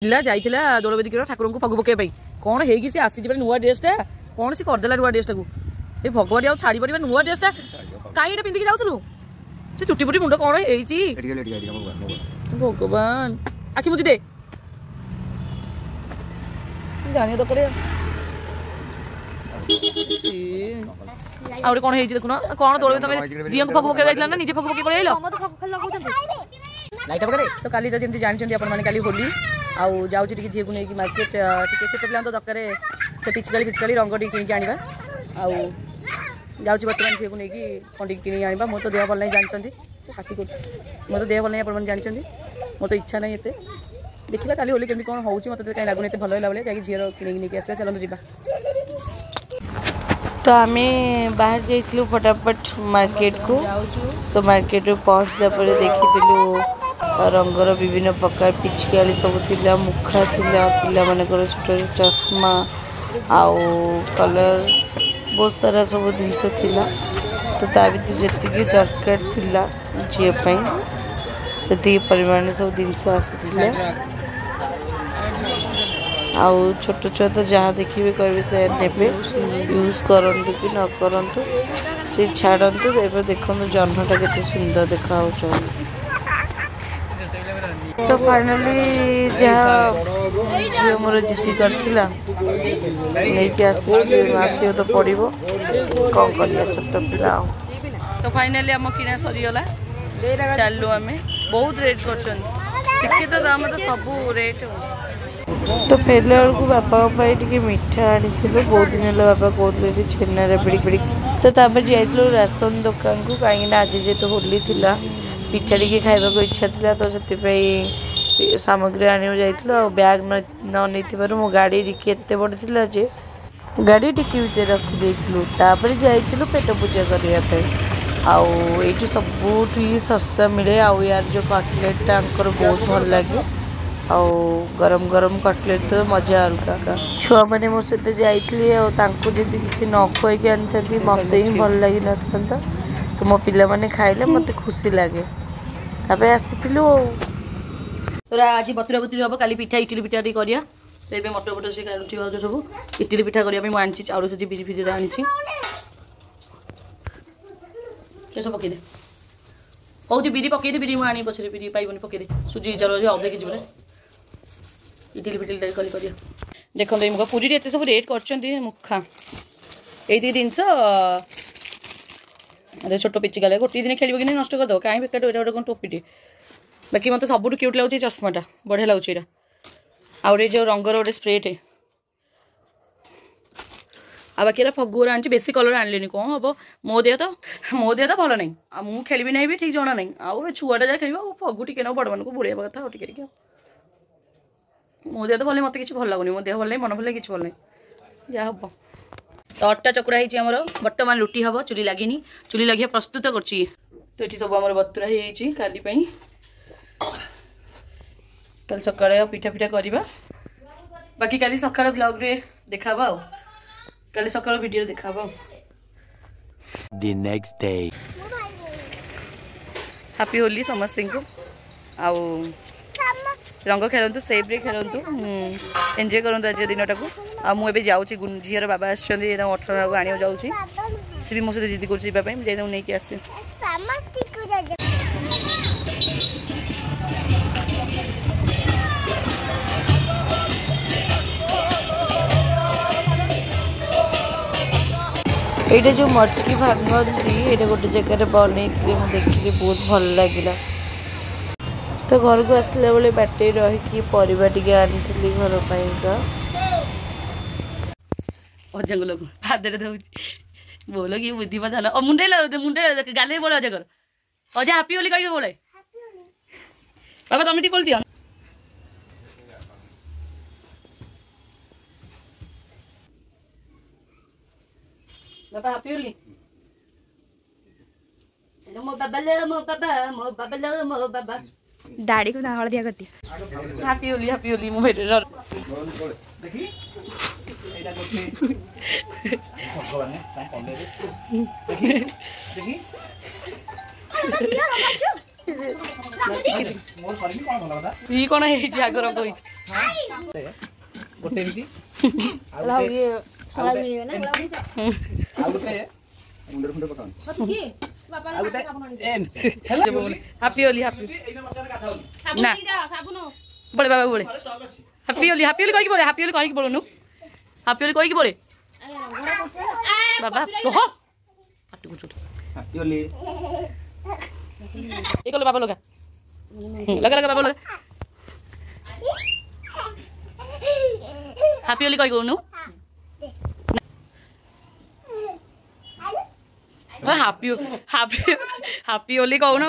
पिला जाइला दौलवेदी ठाकुर को फगु पकड़ कौन है सी आसी नुआ ड्रेसटा कौन सी करदेला नुआ ड्रेसटा को ये भगवान आउ छाड़ी पार नुआ ड्रेसटा कहीं पिंधिकी जाऊलु से चुटी पुटी मुंड कौन है भगवान आखि मुझे दे जाने दरकार आउटे कौन है देखुन कौन दौड़ तुम दिया को फगु पकड़ ना निजे फगु पकड़ लाइट पकड़े तो काली तो जमी जानते काली होली आउ जाऊँ झी को लेकिन मार्केट छोट पिला तो दरकार से पिचकारी फिचकारी रंग टी किणी आना आउ जाऊँ बर्तमान झी को लेकिन कौन किणी आना मोर तो देह भल नहीं जानते पार्टी कर मोर तो देह भल नहीं आप जानते मोर तो इच्छा नहीं एत देखा काली होली केमी कौन हो मतलब कहीं लगुन भल है भाई जाकि झीर कि आसा चलते जावा तो आम बाहर जाइलु फटाफट मार्केट को तो मार्केट पहुँचला देखी रंगर विभिन्न प्रकार पिचकारी सब थिला मुखा थिला पिला मानकर छोट चश्मा आउ कलर बहुत सारा सब जिनस थिला तो ता भीतर जी दरकार थिला झीपाई से परिमाण सब जिनस आसी आउ छोट छुआ तो जहाँ देखिए कहे से नेबे यूज करंतु कि न करंतु से छाड़तु एवं देखो जह्नटा केते सुंदर देखा तो फाइनली जहाँ झील मोर जिद्दी करथिला नहीं आसियो तो पड़ो कौन करिया छोट पिला तो फाइनली आम किना सरीगला चलु आम बहुत रेट कर शिक्षित दाम तो सब रेट तो फेरला बेलू बापा टे मिठा आनी बहुत दिन है बापा कहते छेना रबड़ी पिड़ी तो जाइलु राशन दुकान को कहीं आज जेहेतु होली थिला पिठा टी खाइबा को इच्छा थिला तो से सामग्री आने जाइलु बैग न मो गाड़ी टिके एत बड़ थिला जे गाड़ी टिके भितर रखिदेलु तापर जाइलु पेट पूजा करने आउ सबुठ सस्ता मिले आउ यार जो कटलेटा बहुत भल लगे आउ गरम गरम कटलेट तो मजा अलग छुआ मैंने मो सहित जाइए जब किसी न खुआई आनी मत ही भल लगी न तो मो पिला माने खाइले मत खुशी लगे आसी तोरा आज बतुरा बतुरी हम काली पिठा इडली पिठा करिया तो ये मटर फटर से काटुची भाज सब इडली पिठा करने आनी चाउल सुजी बिरी फिरी आनी सब पकईदे हूँ बिरी पकईदे बिरी मुझे पछे बिरी पाइबनी पकईदे सुजी चाउल अधे के जी इडली फिटली कल कर देखो मुख पुरी एत सब रेट कर मुखा ये जिनस छोट पिची गले गोटे दिन खेल कि नष्ट करदे कहीं बेकार गोटे कौन टोपीटे बाकी मत सब क्यूट लगे चश्माटा बढ़िया लगे यहाँ आउे जो रंगर गोटे स्प्रेटे आ बाकी फगुर आनी बेसी कलर आनली कौन हम मो देह तो भल ना मुझे खेली ना भी ठीक जना ना आउ छुआटा जहाँ खेल फगु टे ना बड़ मान को बुड़े कथा टे मो देह तो भले मत किसी भल लगुनि मो देह भल नहीं मन भल किसी भल नहीं जहाँ हम तो अट्टा चकुरा होमर बर्तमान रुटी हम चुली लगे चुली लगे प्रस्तुत कर तो ये सब आम बतुरा काली कल सकाଳେ पिठा पिठा करवा बाकी काली सकाळ ब्लॉग रे देखा काली सकाळ वीडियो देखा The next day happy Holi समस्त को आउ रंग खेलतु सेफ रे खेलतु एंजॉय करतु आज दिनटा को आ मुझे जाऊँगी झीर बाबा आसान 18 को आने जाऊँगी सी भी मो सहित जिद कर नहीं आस ये जो मटकी भांगती ये गोटे जगह बनई देखी बहुत भल लगे तो घर को आसला बेले बाटे रही परिवा टे आनी घर अजंग लोग हाथ बोलो कि बुद्धि मत मुंडे मुंडे गाले बोले अजगर अजा हापी होली कह बोले बाबा तुम टी बोल दियो बाबा हापी होली मो बाबा लो मो बाबा मो बाबा लो मो बाबा दाढ़ी को हलदिया करती हैप्पी होली मो भेट देखी ଇ କଣ ହେଇଛି ଆଗ ରଙ୍ଗ ହେଇଛି ଗୋଟେ ଏମିତି ମୁଣ୍ଡରେ ମୁଣ୍ଡ ପକାଉନି ହାପି ହୋଲି ହାପି ନା ବଳେ ବାବା ବଳେ ହାପି ହୋଲି କହିକି ବଳେ ହାପି ହୋଲି କହିକି ବଳୁନୁ ହାପି ହୋଲି କହିକି ବଳେ ବାବା କହ ହାପି ହୋଲି ଏ କଲ ବାବା ଲଗା ଲଗା ଲଗା ବାବା ଲଗା ହାପି ହୋଲି କହିକି ବଳୁନୁ ହାପି ହାପି ହାପି ହୋଲି କହୁନ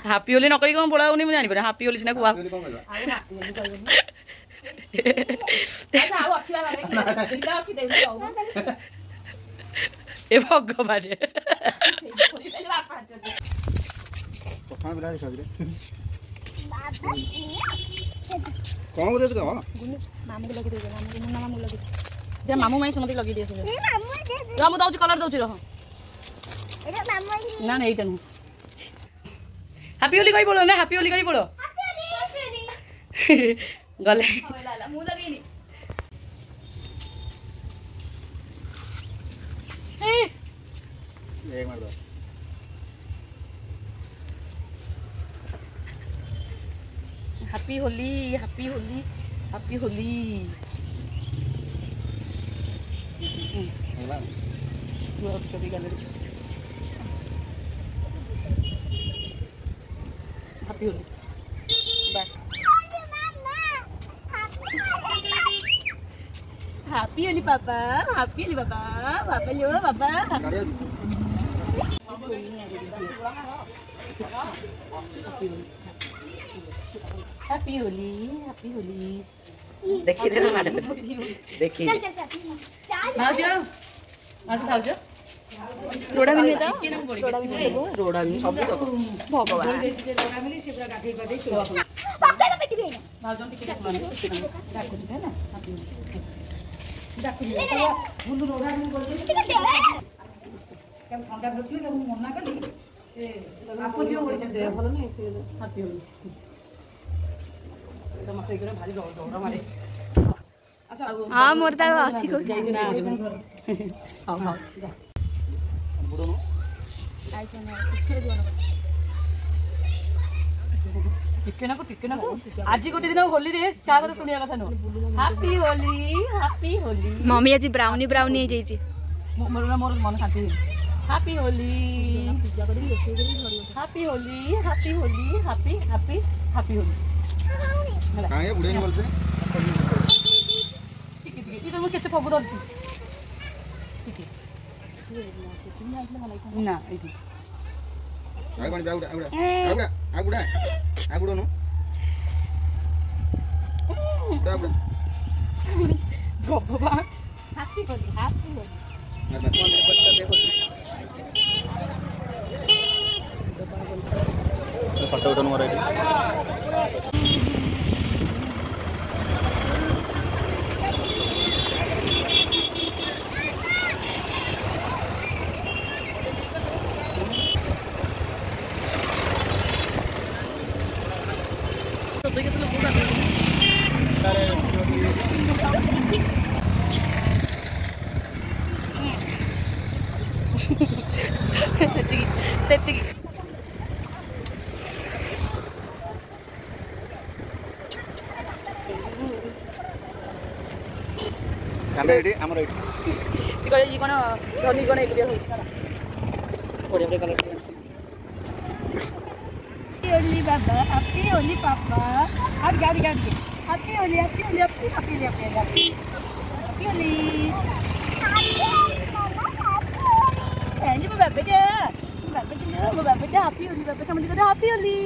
ହାପି ହୋଲି ନ କହି କଣ ବୋଳା ହଉନି ମୁଁ ଜାଣିପାରେ ହାପି ହୋଲି ସିନା କୁହା ଏ ଭଗବାନ କଣ ବୋଧେ ମାମୁ ମାଇଁ ସମସ୍ତେ ଲଗେଇ ଦିଏ ରହ ମୁଁ ଦଉଛି କଲର ଦଉଛି ରହ ନା ନା ଏଇଟା ନୁହଁ ହାପି ହୋଲି କହି ବୋଳ ନା ହାପି ହୋଲି କହି ବୋଳ ଗଲେ happy Holi happy Holi happy Holi happy holi bas happy holi papa yo papa happy holi देखिए देखो मैडम देखिए आओ जाओ आज खाओ जाओ रोड़ा मिल तो रोड़ा मिल सब तो भगवान रोड़ा मिल से पूरा गाधे गाधे छो पापा का पेटी में भाजन टिके डाको है ना डाको बुंदु रोड़ा मिल बोल दे कम ठंडा बसली तो मना कली ए आपो जो बोल दे भलो नहीं से हैप्पी हो तो मत करे भारी डोरा मारे हां मोर ता अछि को हां हां बुडो नो आइसन छेड़ दियो टिके ना को आज गोटे दिन होली रे का କଥା सुनिया କଥା नो हैप्पी होली मम्मी आज ब्राउनी ब्राउनी हे जाई मोर मन शांति happy Holi happy Holi happy Holi काहे बुडे नी बोलते टिके तो केते पबु दलची टिके ना एठी आइ बन जाउडा आगुडा नो दाबडा बाबा हैप्पी होली मंदिर बच्चा देखो फोटो उठन मोर आइडी ସେତିକି କାମ ଏଠି ଆମର ଏଠି ସି କଣ ଇ କଣ ଧନି କଣ ଏକୁଟିଆ ହଉଛି ନା ବଢିଆ ବଢିଆ କଲର होली बाबा हैप्पी होली पापा और गाड़ी हैप्पी होली एंड बाबा बेटा हैप्पी होली बाबा समझ कर हैप्पी होली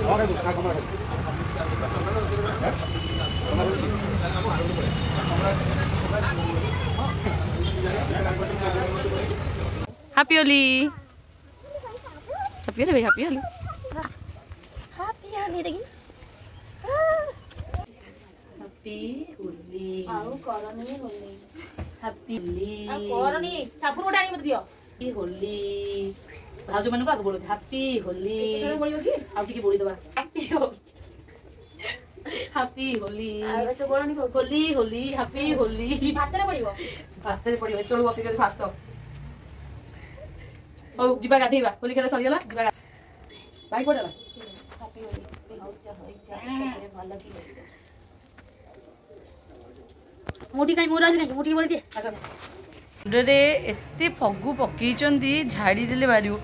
और दुखा कमर हैप्पी होली हैप्पी होली ଆଉ କରନି ହୋଲି हैप्पी होली ଆଉ କରନି ସାବୁନ ଗୋଟେ ଆଣିକି ମତେ ଦିଅ हैप्पी होली भाउज मन को आगे बोलो हैप्पी होली କେତେବେଳେ ବୋଳିବ କି आउ टिके बोली दबा हैप्पी होली हैप्पी होली ଆଉ ଏତେ ବୋଳନି କହୁଛି होली होली हैप्पी होली ଭାତରେ ପଡିବ भाତରେ पड़ियो एतोळ बसी जदी भात ओ जिबा गाधेइबा होली खेला सरी गेला जिबा भाई कोडला ହାପି ହୋଲି ହଉଚ ହଇଚ କେତେ ଭଲ କି ମୁଠି କାଇଁ ମୋର ଆଜି ନାହିଁ ମୁଠି ବୋଳି ଦେ अच्छा ମୁଣ୍ଡରେ ଏତେ ଫଗୁ ପକେଇଛନ୍ତି ଝାଡ଼ି ଦେଲେ ବାହାରିବ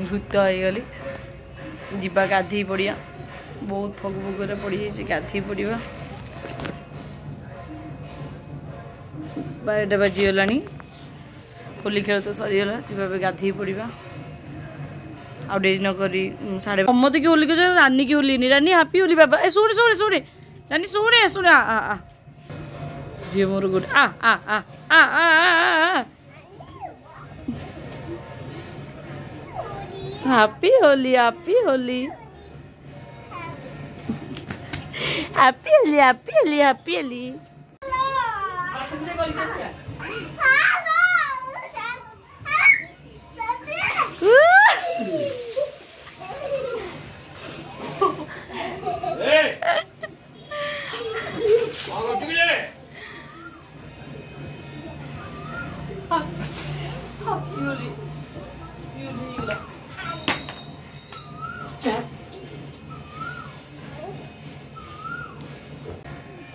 ଭୂତ ହେଇଗଲି ଯିବା ଗାଧେଇ ପଡ଼ିବା ବହୁତ ଫଗୁ ଫଗୁରେ ପଡ଼ିଯାଇଛି ଗାଧେଇ ପଡ଼ିବା 12ଟା ବାଜିଗଲାଣି ହୋଲି ଖେଳ ତ ସରିଗଲା ଯିବା ଏବେ ଗାଧେଇ ପଡ଼ିବା ଆଉ ଡେରି ନ କରି ସାଢ଼େ ସମସ୍ତେ କି ହୋଲି ଖେଳ ରାନୀ କି ହୋଲିନି ରାନୀ ହାପି ହୋଲି ବାବା ଏ ଶୁଣେ ଶୁଣେ ଶୁଣେ ରାନୀ ଶୁଣେ ଶୁଣେ ଝିଅ ମୋର ଗୋଟେ happy Holi happy Holi happy Holi happy Holi happy Holi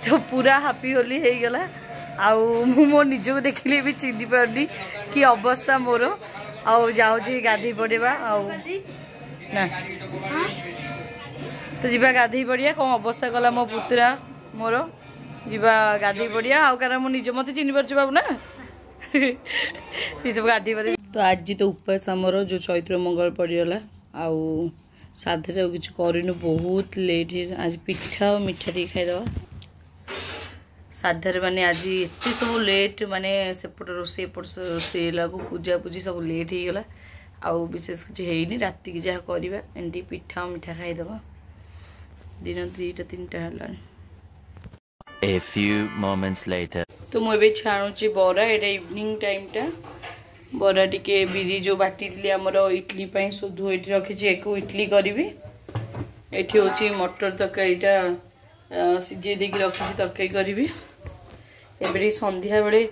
तो पूरा हापी होली हो गला आउ मो निजक देखिले भी चिन्ह पारनी कि अवस्था मोर आउ जाऊँ गाधे पड़ेगा आउ ना तो जीवा गाधे पड़िया कौन अवस्था कला मो पुतरा मोर जीवा गाधे पड़िया आउ कारण मो निज मत चिन्ह पार्छ बाबू ना से सब गाधे पड़े तो आज तो उपास आमर जो चैत्र मंगल पड़गला आउ साधे किसी करनु बहुत लेट आज पिठा और मिठा टी खाईदवा साधार माने आज एत सब लेट माने सेपट रोसे रोसे पूजा पूजी सब लेट हो गला आउ विशेष किसी है राति की जहाँ करवा एमती पिठा मिठा खाईदवा दिन 2टा 3टा है A few moments later. तो मुझे छाणुची बरा एटा इवनिंग टाइम टा बरा टिके बिरी जो बाटी थी आमर इडली पाई सुधु ये रखी एक इडली करी एठी होची मटर तरकारीटा सीझे देकी रखी तरकारी करी एबे संध्या बेले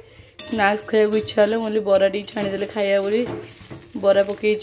स्नाक्स खाया इच्छा है मुझे बरा टी छाणीदे खाया बोली बरा पकई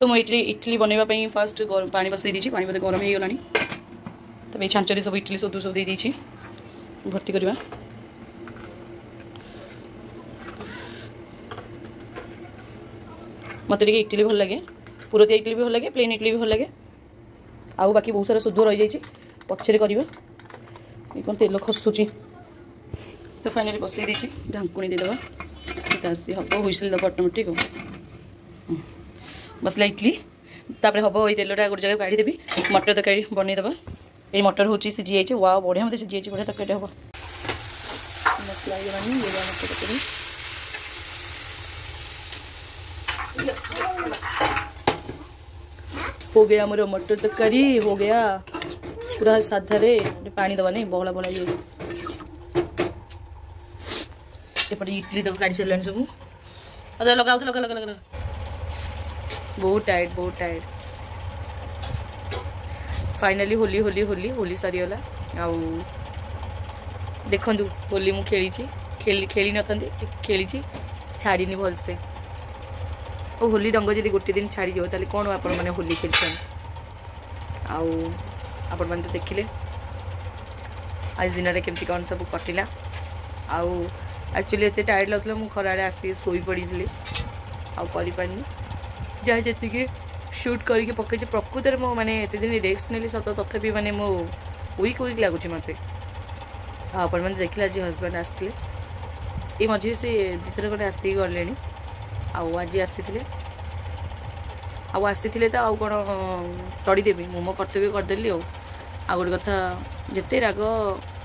तो मुझे इडली बनवाई फास्ट पानी बसई दी पानी बोधे गरम हो गला तो ये छांचरे सब इडली सब सब दे भर्ती करवा मत इडली भल लगे पुरतिया इडली भी भल लगे प्लेन इडली भी भल लगे आउ बाकी बहुत सारा शुद्ध रही जाइए पछरे करवा कौन तेल खसुची तो फाइनली बसई दी ढांकुणी देदेवा हम हुईसिल दब अटोमेटिक बसला इडली तापर हम ये तेलटा गोटे जगह काढ़ी देवी मटर तरकारी बनईदे ये मटर हूँ सीझी जाइए वाह बढ़िया मत सीझी बढ़िया तरकारी हम मसला ये मटर तरकारी हो गया मोर मटर तरकारी हो गया पूरा साधारे पानी दबा नहीं बहला बहला एपटे इडली तक काढ़ी सारे सब लगा लगा लगा लगा बहुत टाइट फाइनली होली होली होली होली सरीगला आउ देखु होली मु खेली न खेली छाड़ी भलसे और होली रंग जब गोटे दिन छाड़ी जाए कौन आपण मैंने होली खेलते आपण मैंने तो देखिले आज दिन में केमती कौन सब कटिला आउ एक्चुअली एत टायर्ड लगता मुझे खराड़े आसी शोई पड़ी आउ कर जहाँ जी ସୁଟ୍ କରିକି ପକେଇଛି। ପ୍ରକୃତରେ ମୁଁ ମାନେ ଏତେ ଦିନ ରେଷ୍ଟ ନେଲି ସତ, ତଥାପି ମାନେ ମୁଁ ୱିକ୍ ଲାଗୁଛି ମୋତେ। ଆଉ ଆପଣମାନେ ଦେଖିଲେ ଆଜି ହଜବେଣ୍ଡ ଆସିଥିଲେ, ଏଇ ମଝିରେ ସେ 2 ଥର ଖଣ୍ଡେ ଆସିକି ଗଲେଣି। ଆଉ ଆଜି ଆସିଥିଲେ ତ ଆଉ କ'ଣ ତଡ଼ିଦେବି, ମୁଁ ମୋ କର୍ତ୍ତବ୍ୟ କରିଦେଲି। ଆଉ ଗୋଟେ କଥା, ଯେତେ ରାଗ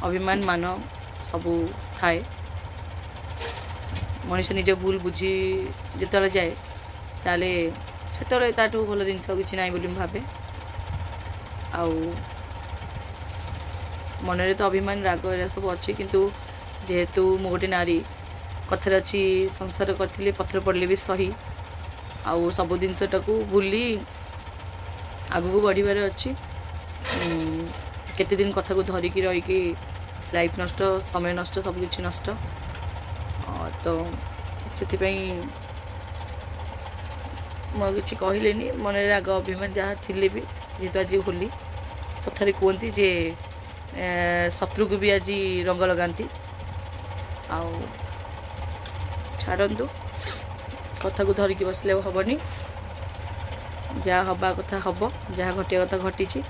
ଅଭିମାନ ମାନ ସବୁ ଥାଏ, ମଣିଷ ନିଜ ଭୁଲ ବୁଝି ଯେତେବେଳେ ଯାଏ ତାହେଲେ ସେତେବେଳେ ତାଠୁ ଭଲ ଜିନିଷ କିଛି ନାହିଁ ବୋଲି ମୁଁ ଭାବେ। ଆଉ ମନରେ ତ ଅଭିମାନ ରାଗ ଏରା ସବୁ ଅଛି, କିନ୍ତୁ ଯେହେତୁ ମୁଁ ଗୋଟେ ନାରୀ, କଥାରେ ଅଛି ସଂସାର କରିଥିଲେ ପଥର ପଡ଼ିଲେ ବି ସହି। ଆଉ ସବୁ ଜିନିଷଟାକୁ ଭୁଲି ଆଗକୁ ବଢ଼ିବାର ଅଛି। କେତେ ଦିନ କଥାକୁ ଧରିକି ରହିକି ଲାଇଫ୍ ନଷ୍ଟ, ସମୟ ନଷ୍ଟ, ସବୁକିଛି ନଷ୍ଟ। ତ ସେଥିପାଇଁ ମୁଁ ଆଉ କିଛି କହିଲେନି। ମନରେ ରାଗ ଅଭିମାନ ଯାହା ଥିଲେ ବି, ଯେହେତୁ ଆଜି ହୋଲି, କଥାରେ କୁହନ୍ତି ଯେ ଶତ୍ରୁକୁ ବି ଆଜି ରଙ୍ଗ ଲଗାନ୍ତି। ଆଉ ଛାଡ଼ନ୍ତୁ, କଥାକୁ ଧରିକି ବସିଲେ ହେବନି। ଯାହା ହେବା କଥା ହେବ, ଯାହା ଘଟିବା କଥା ଘଟିଛି,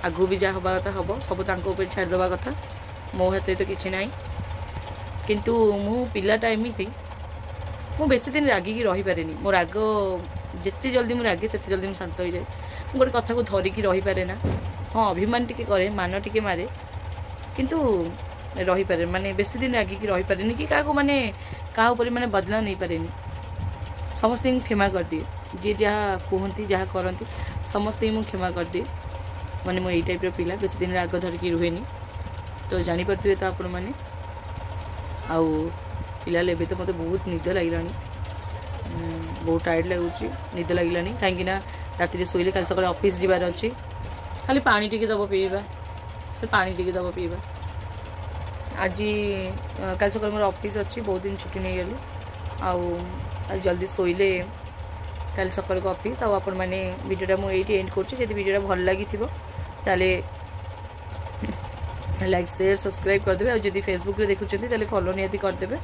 ଆଗକୁ ବି ଯାହା ହେବା କଥା ହେବ। ସବୁ ତାଙ୍କ ଉପରେ ଛାଡ଼ିଦେବା କଥା, ମୋ ହାତରେ ତ କିଛି ନାହିଁ। କିନ୍ତୁ ମୁଁ ପିଲାଟା ଏମିତି, ମୁଁ ବେଶୀ ଦିନ ରାଗିକି ରହିପାରେନି। ମୋ ରାଗ ଯେତେ ଜଲ୍ଦି ମୁଁ ରାଗେ ସେତେ ଜଲ୍ଦି ମୁଁ ଶାନ୍ତ ହୋଇଯାଏ। ମୁଁ ଗୋଟେ କଥାକୁ ଧରିକି ରହିପାରେ ନା। ହଁ, ଅଭିମାନ ଟିକେ କରେ, ମାନ ଟିକେ ମାରେ, କିନ୍ତୁ ରହିପାରେ ମାନେ ବେଶୀ ଦିନ ରାଗିକି ରହିପାରେନି, କି କାହାକୁ ମାନେ କାହା ଉପରେ ମାନେ ବଦଲା ନେଇପାରେନି। ସମସ୍ତଙ୍କୁ କ୍ଷମା କରିଦିଏ, ଯିଏ ଯାହା କୁହନ୍ତି, ଯାହା କରନ୍ତି, ସମସ୍ତଙ୍କୁ ମୁଁ କ୍ଷମା କରିଦିଏ। ମାନେ ମୁଁ ଏଇ ଟାଇପ୍ର ପିଲା, ବେଶୀ ଦିନ ରାଗ ଧରିକି ରୁହେନି। ତ ଜାଣିପାରୁଥିବେ ତ ଆପଣମାନେ। ଆଉ ପିଲାଲେ ଏବେ ତ ମୋତେ ବହୁତ ନିଦ ଲାଗିଲାଣି, ବହୁତ ଟାୟାର୍ଡ଼ ଲାଗୁଛି, ନିଦ ଲାଗିଲାଣି। କାହିଁକିନା ରାତିରେ ଶୋଇଲେ କାଲି ସକାଳେ ଅଫିସ୍ ଯିବାର ଅଛି। ଖାଲି ପାଣି ଟିକେ ଦେବ ପିଇବା, ଆଜି କାଲି ସକାଳେ ମୋର ଅଫିସ୍ ଅଛି, ବହୁତ ଦିନ ଛୁଟି ନେଇଗଲି। ଆଉ ଆଜି ଜଲ୍ଦି ଶୋଇଲେ କାଲି ସକାଳକୁ ଅଫିସ୍। ଆଉ ଆପଣମାନେ ଭିଡ଼ିଓଟା ମୁଁ ଏଇଠି ଏଣ୍ଡ କରୁଛି। ଯଦି ଭିଡ଼ିଓଟା ଭଲ ଲାଗିଥିବ ତାହେଲେ ଲାଇକ୍, ସେୟାର, ସବସ୍କ୍ରାଇବ୍ କରିଦେବେ। ଆଉ ଯଦି ଫେସବୁକ୍ରେ ଦେଖୁଛନ୍ତି ତାହେଲେ ଫଲୋ ନିହାତି କରିଦେବେ।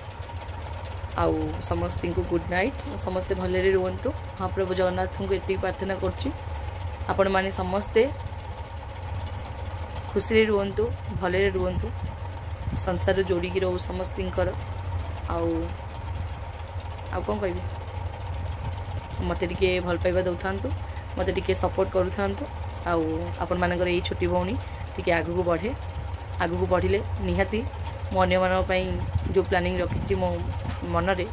ଆଉ ସମସ୍ତଙ୍କୁ ଗୁଡ୍ ନାଇଟ୍। ସମସ୍ତେ ଭଲରେ ରୁହନ୍ତୁ। ହଁ, ପ୍ରଭୁ ଜଗନ୍ନାଥଙ୍କୁ ଏତିକି ପ୍ରାର୍ଥନା କରୁଛି, ଆପଣମାନେ ସମସ୍ତେ ଖୁସିରେ ରୁହନ୍ତୁ, ଭଲରେ ରୁହନ୍ତୁ, ସଂସାର ଯୋଡ଼ିକି ରହୁ ସମସ୍ତଙ୍କର। ଆଉ କ'ଣ କହିବି, ମୋତେ ଟିକେ ଭଲ ପାଇବା ଦେଉଥାନ୍ତୁ, ମୋତେ ଟିକେ ସପୋର୍ଟ କରୁଥାନ୍ତୁ। ଆଉ ଆପଣମାନଙ୍କର ଏଇ ଛୋଟି ଭଉଣୀ ଟିକେ ଆଗକୁ ବଢ଼େ। ଆଗକୁ ବଢ଼ିଲେ ନିହାତି ମୁଁ ଅନ୍ୟମାନଙ୍କ ପାଇଁ ଯେଉଁ ପ୍ଲାନିଂ ରଖିଛି ମୋ ମନରେ,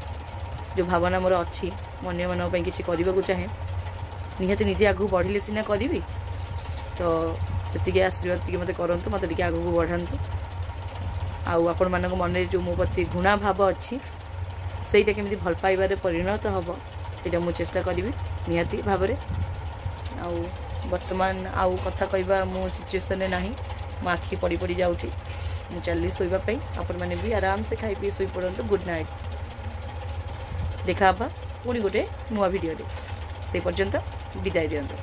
ଯେଉଁ ଭାବନା ମୋର ଅଛି, ମୁଁ ଅନ୍ୟମାନଙ୍କ ପାଇଁ କିଛି କରିବାକୁ ଚାହେଁ। ନିହାତି ନିଜେ ଆଗକୁ ବଢ଼ିଲେ ସିନା କରିବି। ତ ସେତିକି ଆଶୀର୍ବାଦ ଟିକେ ମୋତେ କରନ୍ତୁ, ମୋତେ ଟିକେ ଆଗକୁ ବଢ଼ାନ୍ତୁ। ଆଉ ଆପଣମାନଙ୍କ ମନରେ ଯେଉଁ ମୋ ପ୍ରତି ଘୃଣା ଭାବ ଅଛି, ସେଇଟା କେମିତି ଭଲ ପାଇବାରେ ପରିଣତ ହେବ, ସେଇଟା ମୁଁ ଚେଷ୍ଟା କରିବି ନିହାତି ଭାବରେ। ଆଉ ବର୍ତ୍ତମାନ ଆଉ କଥା କହିବା ମୁଁ ସିଚୁଏସନ୍ରେ ନାହିଁ, ମୋ ଆଖି ପଡ଼ି ଯାଉଛି। ମୁଁ ଚାଲିଲି ଶୋଇବା ପାଇଁ। ଆପଣମାନେ ବି ଆରାମସେ ଖାଇ ପିଇ ଶୋଇପଡ଼ନ୍ତୁ। Good night. ଦେଖା ହେବା ପୁଣି ଗୋଟେ ନୂଆ ଭିଡ଼ିଓରେ। ସେ ପର୍ଯ୍ୟନ୍ତ ବିଦାୟ ଦିଅନ୍ତୁ।